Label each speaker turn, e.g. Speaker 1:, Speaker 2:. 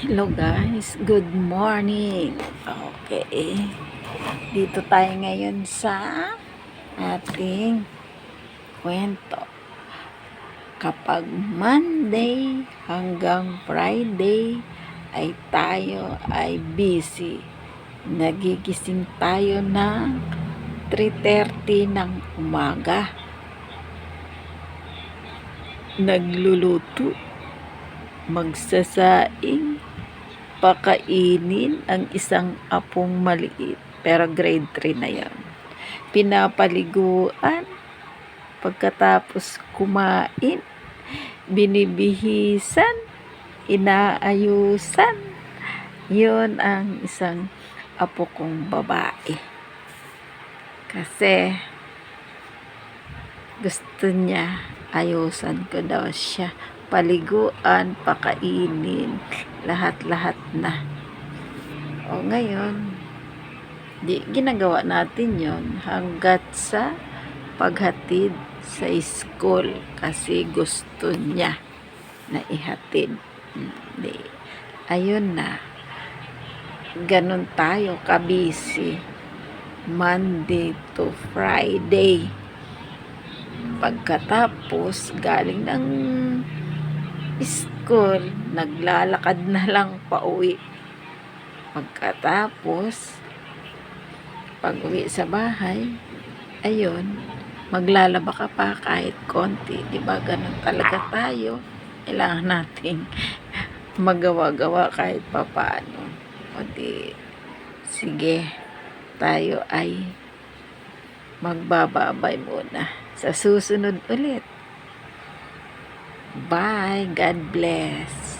Speaker 1: Hello guys, good morning. Okay, dito tayo ngayon sa ating kwento. Kapag Monday hanggang Friday ay tayo ay busy. Nagigising tayo ng 3:30 ng umaga. Nagluluto, magsasaing, pakainin ang isang apong maliit, pero grade 3 na yan. Pinapaliguan, pagkatapos kumain, binibihisan, inaayusan. Yun ang isang apo kong babae. Kasi gusto niya, ayusan ko daw siya. Paliguan, pakainin, lahat-lahat na. O ngayon, ginagawa natin yon hanggat sa paghatid sa school kasi gusto niya na ihatid. Ayun na. Ganun tayo kabisi. Monday to Friday. Pagkatapos galing ng school, naglalakad na lang pauwi. Pagkatapos, pag-uwi sa bahay, ayun, maglalaba ka pa kahit konti. Diba ganun talaga tayo? Kailangan nating magawa-gawa kahit papaano. O di, sige, tayo ay magbababay muna. Sa susunod ulit. Bye. God bless.